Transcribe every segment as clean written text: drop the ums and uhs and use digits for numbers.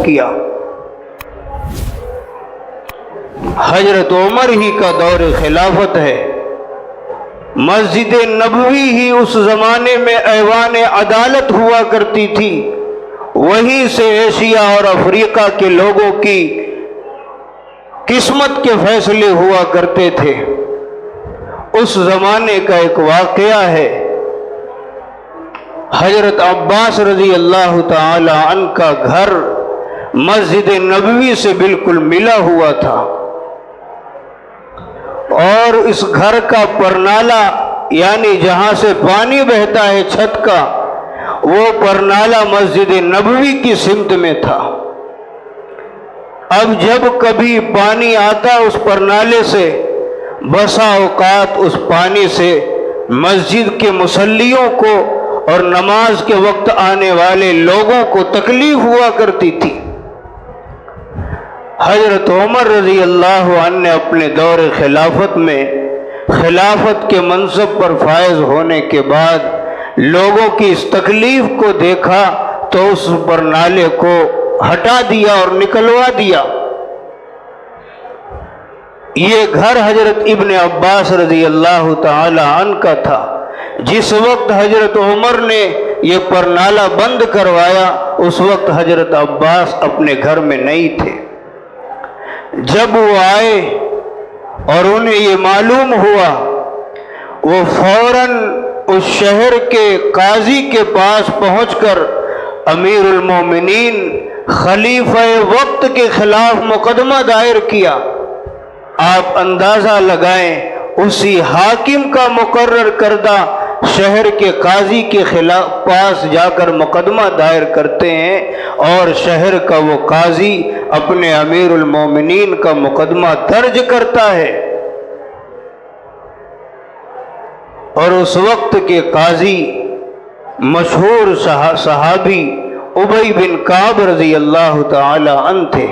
کیا۔ حضرت عمر ہی کا دور خلافت ہے، مسجد نبوی ہی اس زمانے میں ایوان عدالت ہوا کرتی تھی، وہیں سے ایشیا اور افریقہ کے لوگوں کی قسمت کے فیصلے ہوا کرتے تھے۔ اس زمانے کا ایک واقعہ ہے، حضرت عباس رضی اللہ تعالی عنہ کا گھر مسجد نبوی سے بالکل ملا ہوا تھا، اور اس گھر کا پرنالہ یعنی جہاں سے پانی بہتا ہے چھت کا، وہ پرنالہ مسجد نبوی کی سمت میں تھا۔ اب جب کبھی پانی آتا اس پرنالے سے، بسا اوقات اس پانی سے مسجد کے مصلیوں کو اور نماز کے وقت آنے والے لوگوں کو تکلیف ہوا کرتی تھی۔ حضرت عمر رضی اللہ عنہ نے اپنے دور خلافت میں خلافت کے منصب پر فائز ہونے کے بعد لوگوں کی اس تکلیف کو دیکھا تو اس پرنالے کو ہٹا دیا اور نکلوا دیا۔ یہ گھر حضرت ابن عباس رضی اللہ تعالی عنہ کا تھا۔ جس وقت حضرت عمر نے یہ پرنالہ بند کروایا اس وقت حضرت عباس اپنے گھر میں نہیں تھے۔ جب وہ آئے اور انہیں یہ معلوم ہوا، وہ فوراً اس شہر کے قاضی کے پاس پہنچ کر امیر المومنین خلیفہ وقت کے خلاف مقدمہ دائر کیا۔ آپ اندازہ لگائیں، اسی حاکم کا مقرر کردہ شہر کے قاضی کے خلاف پاس جا کر مقدمہ دائر کرتے ہیں، اور شہر کا وہ قاضی اپنے امیر المومنین کا مقدمہ درج کرتا ہے۔ اور اس وقت کے قاضی مشہور صحابی ابی بن کعب رضی اللہ تعالی عنہ تھے۔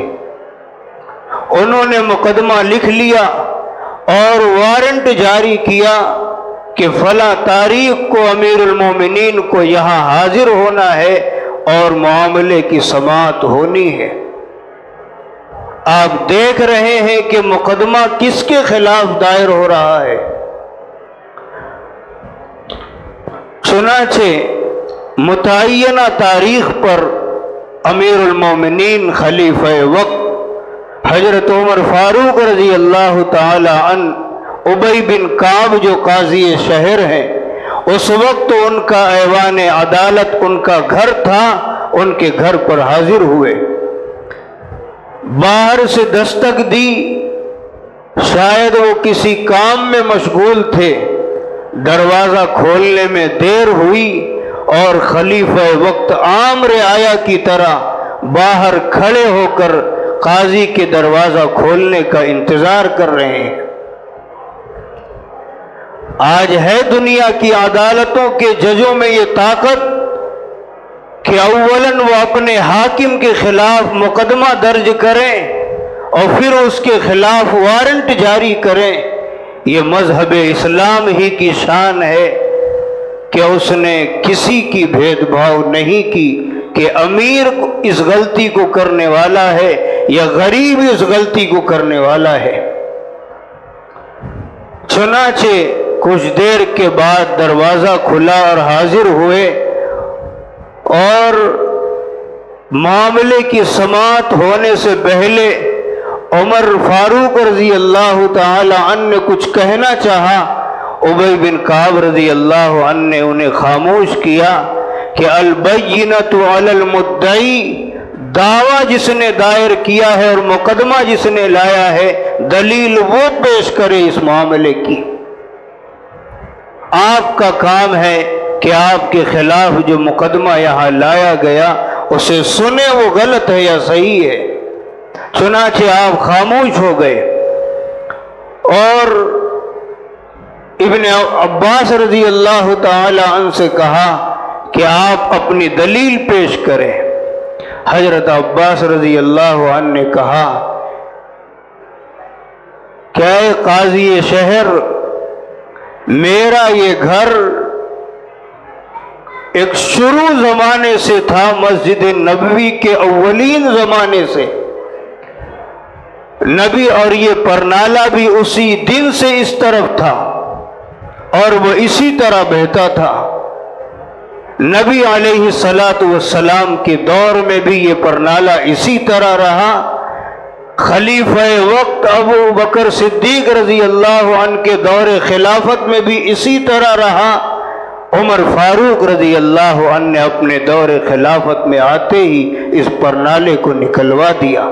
انہوں نے مقدمہ لکھ لیا اور وارنٹ جاری کیا کہ فلاں تاریخ کو امیر المومنین کو یہاں حاضر ہونا ہے اور معاملے کی سماعت ہونی ہے۔ آپ دیکھ رہے ہیں کہ مقدمہ کس کے خلاف دائر ہو رہا ہے۔ چنانچہ متعینہ تاریخ پر امیر المومنین خلیفہ وقت حضرت عمر فاروق رضی اللہ تعالی عنہ ابی بن کعب جو قاضی شہر ہیں، اس وقت ان کا ایوان عدالت ان کا گھر تھا، ان کے گھر پر حاضر ہوئے۔ باہر سے دستک دی، شاید وہ کسی کام میں مشغول تھے، دروازہ کھولنے میں دیر ہوئی اور خلیفہ وقت عام رعایا کی طرح باہر کھڑے ہو کر قاضی کے دروازہ کھولنے کا انتظار کر رہے ہیں۔ آج ہے دنیا کی عدالتوں کے ججوں میں یہ طاقت کہ اولاً وہ اپنے حاکم کے خلاف مقدمہ درج کریں اور پھر اس کے خلاف وارنٹ جاری کریں۔ یہ مذہب اسلام ہی کی شان ہے کہ اس نے کسی کی بھید بھاؤ نہیں کی کہ امیر اس غلطی کو کرنے والا ہے یا غریب اس غلطی کو کرنے والا ہے۔ چنانچہ کچھ دیر کے بعد دروازہ کھلا اور حاضر ہوئے، اور معاملے کی سماعت ہونے سے پہلے عمر فاروق رضی اللہ تعالی عنہ نے کچھ کہنا چاہا۔ ابی بن کعب رضی اللہ عنہ نے انہیں خاموش کیا کہ البینۃ علی المدعی، دعویٰ جس نے دائر کیا ہے اور مقدمہ جس نے لایا ہے، دلیل وہ پیش کرے اس معاملے کی۔ آپ کا کام ہے کہ آپ کے خلاف جو مقدمہ یہاں لایا گیا اسے سنیں، وہ غلط ہے یا صحیح ہے۔ چنانچہ آپ خاموش ہو گئے اور ابن عباس رضی اللہ تعالی عنہ سے کہا کہ آپ اپنی دلیل پیش کریں۔ حضرت عباس رضی اللہ عنہ نے کہا کہ اے قاضی شہر، میرا یہ گھر ایک شروع زمانے سے تھا، مسجد نبوی کے اولین زمانے سے نبی، اور یہ پرنالہ بھی اسی دن سے اس طرف تھا اور وہ اسی طرح بہتا تھا۔ نبی علیہ السلام کے دور میں بھی یہ پرنالہ اسی طرح رہا۔ خلیفہ وقت ابو بکر صدیق رضی اللہ عنہ کے دور خلافت میں بھی اسی طرح رہا۔ عمر فاروق رضی اللہ عنہ نے اپنے دور خلافت میں آتے ہی اس پرنالے کو نکلوا دیا۔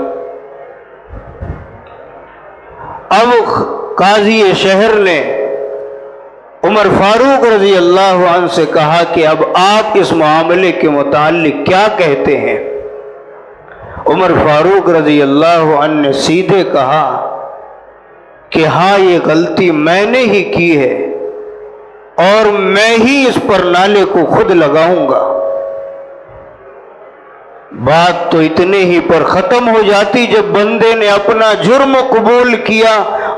اب قاضی شہر نے عمر فاروق رضی اللہ عنہ سے کہا کہ اب آپ اس معاملے کے متعلق کیا کہتے ہیں؟ عمر فاروق رضی اللہ عنہ نے سیدھے کہا کہ ہاں، یہ غلطی میں نے ہی کی ہے اور میں ہی اس پرنالے کو خود لگاؤں گا۔ بات تو اتنے ہی پر ختم ہو جاتی جب بندے نے اپنا جرم قبول کیا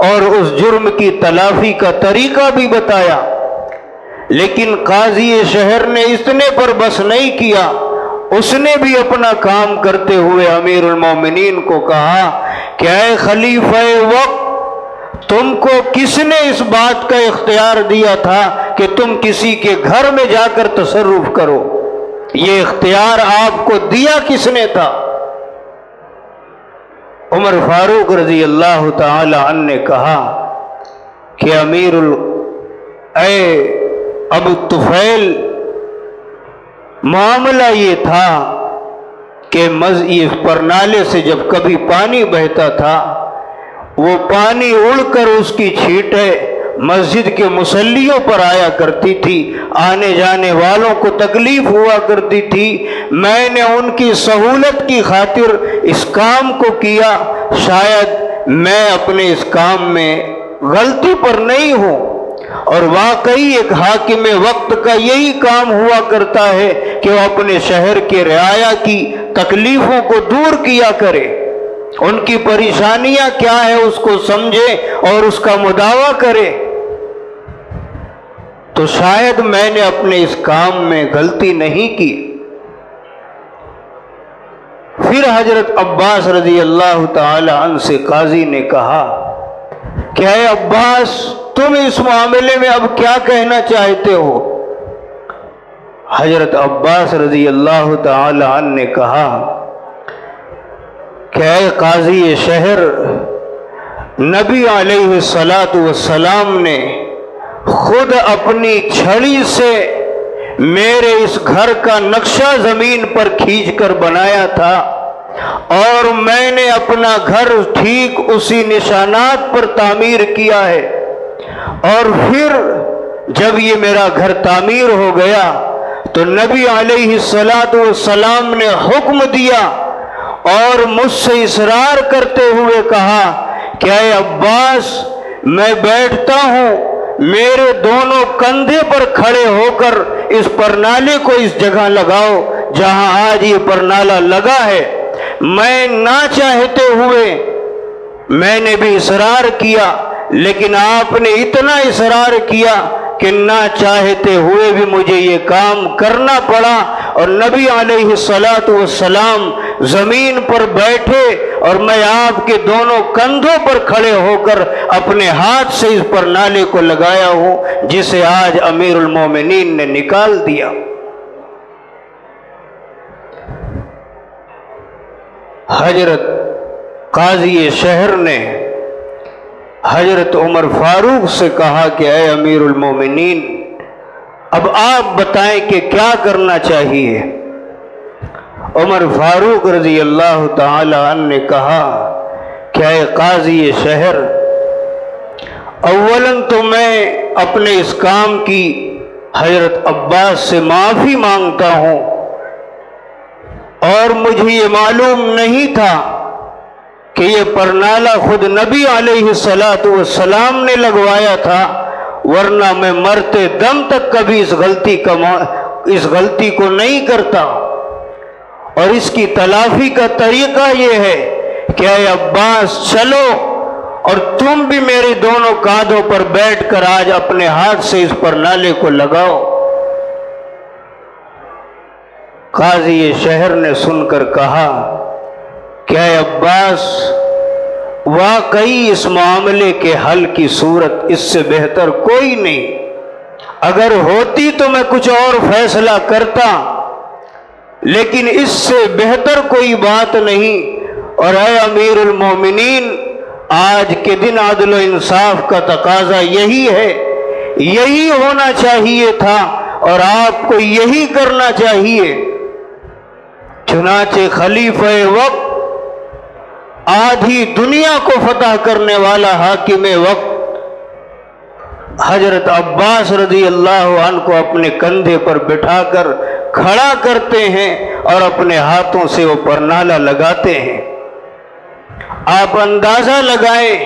اور اس جرم کی تلافی کا طریقہ بھی بتایا، لیکن قاضی شہر نے اتنے پر بس نہیں کیا، اس نے بھی اپنا کام کرتے ہوئے امیر المومنین کو کہا کہ اے خلیفہ وقت، تم کو کس نے اس بات کا اختیار دیا تھا کہ تم کسی کے گھر میں جا کر تصرف کرو؟ یہ اختیار آپ کو دیا کس نے تھا؟ عمر فاروق رضی اللہ تعالی عنہ نے کہا کہ اے ابو طفیل، معاملہ یہ تھا کہ اس پرنالے سے جب کبھی پانی بہتا تھا، وہ پانی اڑ کر اس کی چھینٹیں مسجد کے مصلیوں پر آیا کرتی تھی، آنے جانے والوں کو تکلیف ہوا کرتی تھی۔ میں نے ان کی سہولت کی خاطر اس کام کو کیا، شاید میں اپنے اس کام میں غلطی پر نہیں ہوں، اور واقعی ایک حاکم وقت کا یہی کام ہوا کرتا ہے کہ وہ اپنے شہر کے رعایا کی تکلیفوں کو دور کیا کرے، ان کی پریشانیاں کیا ہے اس کو سمجھے اور اس کا مداوع کرے۔ تو شاید میں نے اپنے اس کام میں غلطی نہیں کی۔ پھر حضرت عباس رضی اللہ تعالی عنہ سے قاضی نے کہا کہ اے عباس، تم اس معاملے میں اب کیا کہنا چاہتے ہو؟ حضرت عباس رضی اللہ تعالی عنہ نے کہا کہ اے قاضی شہر، نبی علیہ السلام نے خود اپنی چھڑی سے میرے اس گھر کا نقشہ زمین پر کھینچ کر بنایا تھا، اور میں نے اپنا گھر ٹھیک اسی نشانات پر تعمیر کیا ہے، اور پھر جب یہ میرا گھر تعمیر ہو گیا تو نبی علیہ السلام نے حکم دیا اور مجھ سے اصرار کرتے ہوئے کہا کہ اے عباس، میں بیٹھتا ہوں، میرے دونوں کندھے پر کھڑے ہو کر اس پرنالے کو اس جگہ لگاؤ جہاں آج یہ پرنالہ لگا ہے۔ میں نہ چاہتے ہوئے میں نے بھی اصرار کیا، لیکن آپ نے اتنا اصرار کیا کہ نہ چاہتے ہوئے بھی مجھے یہ کام کرنا پڑا، اور نبی علیہ السلام زمین پر بیٹھے اور میں آپ کے دونوں کندھوں پر کھڑے ہو کر اپنے ہاتھ سے اس پرنالے کو لگایا ہوں جسے آج امیر المومنین نے نکال دیا۔ حضرت قاضی شہر نے حضرت عمر فاروق سے کہا کہ اے امیر المومنین، اب آپ بتائیں کہ کیا کرنا چاہیے؟ عمر فاروق رضی اللہ تعالی عنہ نے کہا کہ اے قاضی شہر، اولاً تو میں اپنے اس کام کی حضرت عباس سے معافی مانگتا ہوں، اور مجھے یہ معلوم نہیں تھا کہ یہ پرنالہ خود نبی علیہ السلام نے لگوایا تھا، ورنہ میں مرتے دم تک کبھی اس غلطی کو نہیں کرتا۔ اور اس کی تلافی کا طریقہ یہ ہے کہ اے عباس، چلو اور تم بھی میرے دونوں کاندھوں پر بیٹھ کر آج اپنے ہاتھ سے اس پرنالے کو لگاؤ۔ قاضی شہر نے سن کر کہا کہ اے عباس، واقعی اس معاملے کے حل کی صورت اس سے بہتر کوئی نہیں، اگر ہوتی تو میں کچھ اور فیصلہ کرتا، لیکن اس سے بہتر کوئی بات نہیں۔ اور اے امیر المومنین، آج کے دن عدل و انصاف کا تقاضا یہی ہے، یہی ہونا چاہیے تھا اور آپ کو یہی کرنا چاہیے۔ چنانچہ خلیفہ وقت، آدھی دنیا کو فتح کرنے والا حاکم وقت، حضرت عباس رضی اللہ عنہ کو اپنے کندھے پر بٹھا کر کھڑا کرتے ہیں اور اپنے ہاتھوں سے وہ پرنالہ لگاتے ہیں۔ آپ اندازہ لگائیں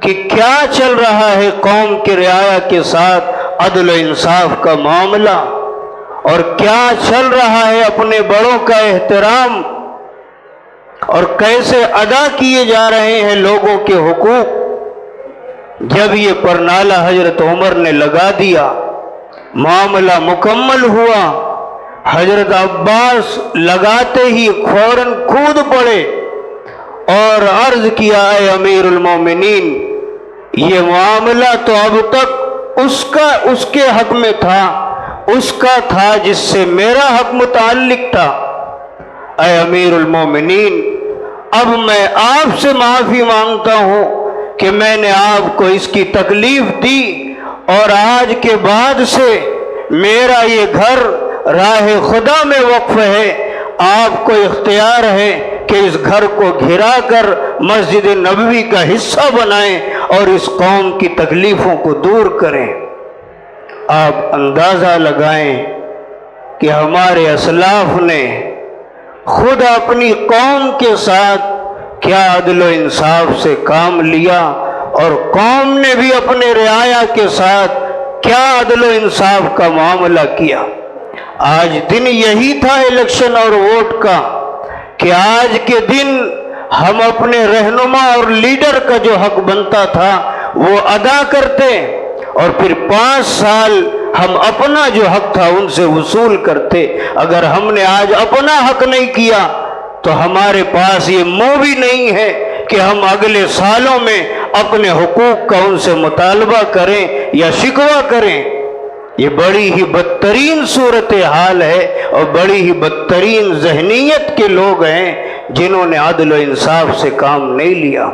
کہ کیا چل رہا ہے قوم کی رعایا کے ساتھ عدل و انصاف کا معاملہ، اور کیا چل رہا ہے اپنے بڑوں کا احترام، اور کیسے ادا کیے جا رہے ہیں لوگوں کے حقوق۔ جب یہ پرنالہ حضرت عمر نے لگا دیا، معاملہ مکمل ہوا، حضرت عباس لگاتے ہی فوراً کود پڑے اور عرض کیا، اے امیر المومنین، یہ معاملہ تو اب تک اس کے حق میں تھا، اس کا تھا جس سے میرا حق متعلق تھا۔ اے امیر المومنین، اب میں آپ سے معافی مانگتا ہوں کہ میں نے آپ کو اس کی تکلیف دی، اور آج کے بعد سے میرا یہ گھر راہ خدا میں وقف ہے، آپ کو اختیار ہے کہ اس گھر کو گھرا کر مسجد نبوی کا حصہ بنائیں اور اس قوم کی تکلیفوں کو دور کریں۔ آپ اندازہ لگائیں کہ ہمارے اسلاف نے خود اپنی قوم کے ساتھ کیا عدل و انصاف سے کام لیا، اور قوم نے بھی اپنے رعایا کے ساتھ کیا عدل و انصاف کا معاملہ کیا۔ آج دن یہی تھا الیکشن اور ووٹ کا کہ آج کے دن ہم اپنے رہنما اور لیڈر کا جو حق بنتا تھا وہ ادا کرتے، اور پھر 5 سال ہم اپنا جو حق تھا ان سے وصول کرتے۔ اگر ہم نے آج اپنا حق نہیں کیا تو ہمارے پاس یہ منہ بھی نہیں ہے کہ ہم اگلے سالوں میں اپنے حقوق کا ان سے مطالبہ کریں یا شکوہ کریں۔ یہ بڑی ہی بدترین صورتحال ہے اور بڑی ہی بدترین ذہنیت کے لوگ ہیں جنہوں نے عدل و انصاف سے کام نہیں لیا۔